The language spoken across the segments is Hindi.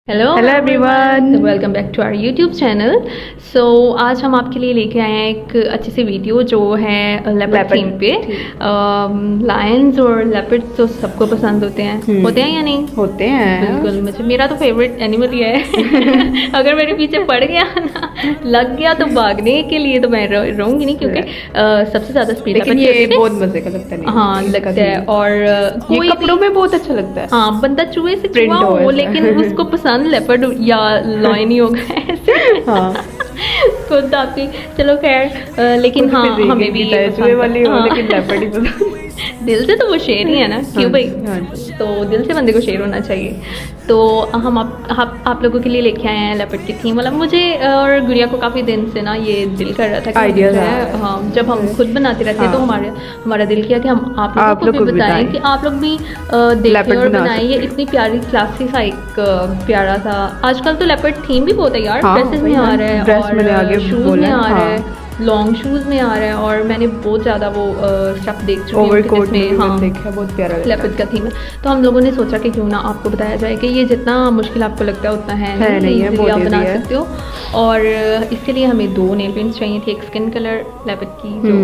Hello everyone, welcome back to our YouTube channel. So आज हम आपके लिए लेके आए हैं एक अच्छी सी वीडियो जो है लेपर्ड थीम पे। लायंस और लेपर्ड तो सबको पसंद होते हैं, होते हैं या नहीं? होते हैं बिल्कुल, मुझे मेरा तो फेवरेट एनिमल ही है। अगर मेरे पीछे पड़ गया ना, लग गया तो भागने के लिए तो मैं रहूंगी नहीं, क्योंकि सबसे ज्यादा स्पीड लेकिन ये बहुत मजे का लगता है। हाँ लगता है, और कोई कपड़ों में बहुत अच्छा लगता है। हाँ, बंदा चूहे से छुआ हो लेकिन उसको पसंद लेपर्ड या लॉयन ही होगा ऐसे। हाँ। खुद आपकी, चलो खैर, लेकिन हाँ हमें भी चूहे वाली हो, लेकिन लेपर्ड ही पसंद। दिल से तो वो शेर ही है ना, क्यों भाई? तो दिल से बंदे को शेर होना चाहिए। तो हम आप लोगों के लिए लेके आए हैं लेपर्ड की थीम वाला। मुझे और गुड़िया को काफ़ी दिन से ना ये दिल कर रहा था कि आइडिया, हाँ, जब हम खुद बनाते रहते हैं तो हमारा दिल किया कि हम आप लोगों को भी बताएं कि आप लोग भी देखें और बनाएं। ये इतनी प्यारी क्लासी सा एक प्यारा सा, आजकल तो लेपर्ड थीम भी बहुत है यार, ड्रेसेस में आ रहा है और शूज में आ रहा है, लॉन्ग शूज में आ रहा है, और मैंने बहुत ज़्यादा वो स्टफ देख चुकी हूँ जिसमें हाँ देखा, बहुत प्यारा लेपर्ड का थीम है। तो हम लोगों ने सोचा कि क्यों ना आपको बताया जाए कि ये जितना मुश्किल आपको लगता है उतना है नहीं, आप बना सकते हो। और इसके लिए हमें 2 नेल पेंट्स चाहिए थे, एक स्किन कलर लेपर्ड की जो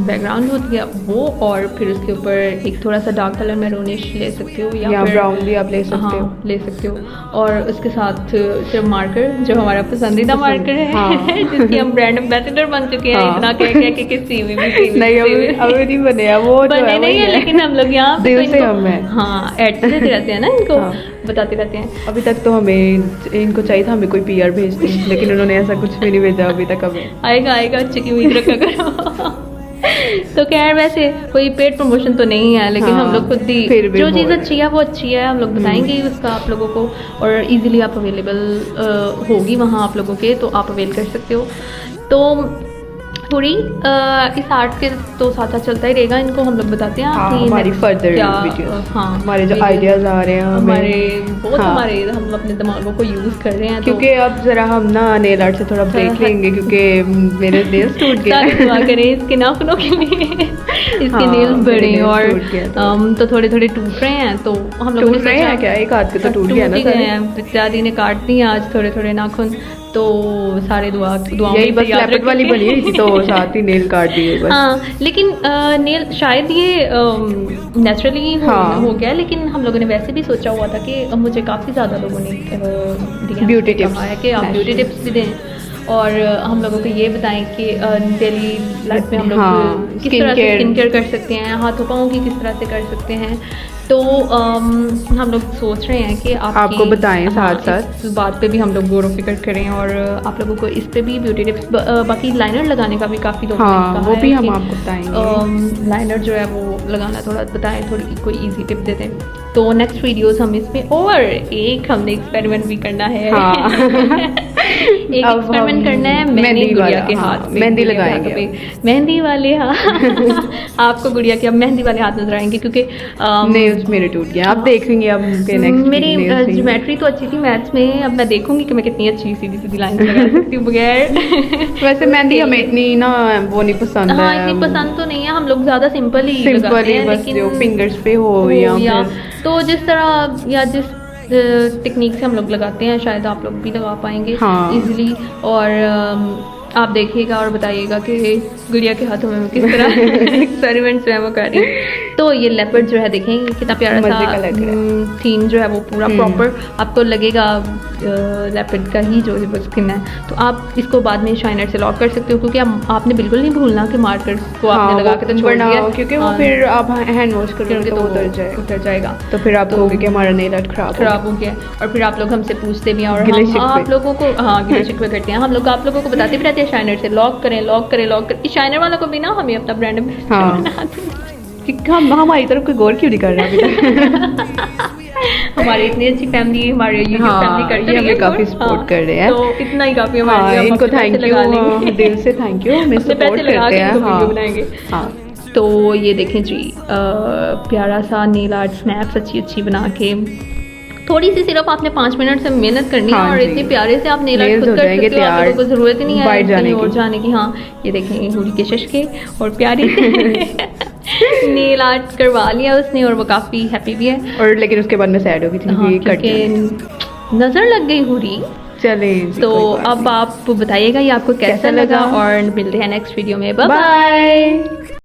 बैकग्राउंड होती है वो, और फिर उसके ऊपर एक थोड़ा सा डार्क कलर मैरूनिश ले सकते हो या ब्राउन भी आप ले सकते हो, ले सकते हो। और उसके साथ सिर्फ मार्कर, जो हमारा पसंदीदा मार्कर है, जिसकी हम ब्रांड एम्बेसडर बन चुके हैं। इतना कह के किसी भी नहीं अभी नहीं बने हैं, वो बने नहीं है, लेकिन हम लोग यहाँ दिल से हमें हाँ ऐड देते रहते हैं ना, इनको बताते रहते हैं। अभी तक तो हमें इनको चाहिए था हमें कोई पीआर भेज दे, लेकिन उन्होंने ऐसा कुछ भी नहीं भेजा अभी तक हमें। आएगा अच्छे की उम्मीद रखा करो। तो खैर वैसे कोई पेड प्रमोशन तो नहीं है, लेकिन हम लोग खुद ही जो चीज़ अच्छी है वो अच्छी है, हम लोग बताएंगे उसका आप लोगों को, और इजीली आप अवेलेबल होगी वहाँ आप लोगों के, तो आप अवेल कर सकते हो। तो थोड़ी इस आर्ट के तो साथ चलता ही रहेगा, इनको हम लोग बताते हैं हमारी फर्दर हमारे जो आइडियाज आ रहे हैं हमारे बहुत हमारे हम अपने दिमागों को यूज कर रहे हैं। क्योंकि अब जरा हम ना नेल आर्ट से थोड़ा ब्रेक लेंगे, क्योंकि मेरे नेल्स टूट गए। दुआ करें इसके नाखूनों के लिए, इसके नेल्स बड़े और तो थोड़े थोड़े टूट रहे हैं। तो हम लोग टूट रहे हैं क्या? एक हाथ के तो टूट गया ना, इत्यादि ने काट दिए आज थोड़े थोड़े नाखून, तो सारे दुआओं यही बस लेपर्ड वाली बनी हुई थी, तो साथ ही नेल काट दिए बस। हाँ, लेकिन नेल शायद ये नेचुरली हो गया, लेकिन हम लोगों ने वैसे भी सोचा हुआ था कि मुझे काफ़ी ज़्यादा लोगों ने ब्यूटी टिप्स है कि आप ब्यूटी टिप्स भी दें, और हम लोगों को ये बताएं कि डेली लाइफ में हम लोग किस तरह से स्किन केयर कर सकते हैं, हाथों पाँव की किस तरह से कर सकते हैं। तो हम लोग सोच रहे हैं कि आपको बताएं, साथ साथ इस बात पे भी हम लोग गौर व फिक्र करें, और आप लोगों को इस पे भी ब्यूटी टिप्स, बाकी लाइनर लगाने का भी काफ़ी लोग वो भी हम आपको बताएंगे। लाइनर जो है वो लगाना थोड़ा बताएं, थोड़ी कोई इजी टिप दे दें। तो नेक्स्ट वीडियोस हम इसमें, और एक हमने एक्सपेरिमेंट भी करना है। एक एक्सपेरिमेंट करना है, मेहंदी गुड़िया के हाथ, मेहंदी लगाएंगे, मेहंदी वाले हाथ। आपको गुड़िया के अब मेहंदी वाले हाथ नजर आएंगे, क्योंकि नेल्स मेरे टूट गए, आप देखेंगे अब नेक्स्ट। मेरी ज्योमेट्री तो अच्छी थी मैथ्स में, अब मैं देखूंगी कि मैं कितनी अच्छी सीधी सीधी लाइन लगा सकती हूँ बगैर। वैसे मेहंदी हमें इतनी ना वो नहीं पसंद है। हाँ, इतनी पसंद तो नहीं है, हम लोग ज्यादा सिंपल ही लगाते हैं, बस जो फिंगर्स पे हो या तो जिस तरह या जिस टेक्निक से हम लोग लगाते हैं शायद आप लोग भी लगा पाएंगे इजीली। और आप देखिएगा और बताइएगा कि गुड़िया के हाथों में किस तरह एक्सपेरिमेंट्स में वो कर रही है। तो ये लेपर्ड जो है देखेंगे कितना प्यारा सा थीम जो है वो पूरा प्रॉपर आपको लगेगा लेपर्ड का ही जो स्किन है। तो आप इसको बाद में शाइनर से लॉक कर सकते हो, क्योंकि आपने बिल्कुल नहीं भूलना कि मार्कर को आपने लगा के तो छोड़ दिया, क्योंकि वो फिर आप हैंड वॉश करोगे तो उतर जाएगा, तो फिर आप कहोगे कि हमारा नेल आर्ट खराब हो गया। और फिर आप लोग हमसे पूछते भी हैं, और हम आप लोगों को गिले शिकवे करते हैं, हम लोग आप लोगों को बताते भी रहते हैं शाइनर से लॉक करें। शाइनर वाला को भी ना हमें अपना ब्रांड हमारी तरफ कोई गौर क्यों नहीं कर रहा अभी तक? हमारी इतनी अच्छी फैमिली, हमारे यूट्यूब फैमिली करती है, हमें काफी सपोर्ट कर रहे हैं, तो इतना ही काफी हमारे लिए। इनको थैंक यू, दिल से थैंक यू, हमें सपोर्ट करते हैं। तो ये देखें जी, प्यारा सा नेल आर्ट स्नैप्स अच्छी बना के, थोड़ी सी सिर्फ आपने 5 मिनट से मेहनत करनी है, और इतने प्यारे से आप नेल आर्ट खुद कर सकते हो, आप लोगों को जरूरत ही नहीं है कहीं और जाने की। हाँ, ये देखेंगे हुडी के शशके और प्यारी से नेल आर्ट करवा लिया उसने, और वो काफ़ी हैप्पी भी है। और लेकिन उसके बाद में सैड हो गई थी, नज़र लग गई हुरी। चले जी, तो कोई बात अब नहीं। आप बताइएगा ये आपको कैसा लगा और मिलते हैं नेक्स्ट वीडियो में। Bye bye.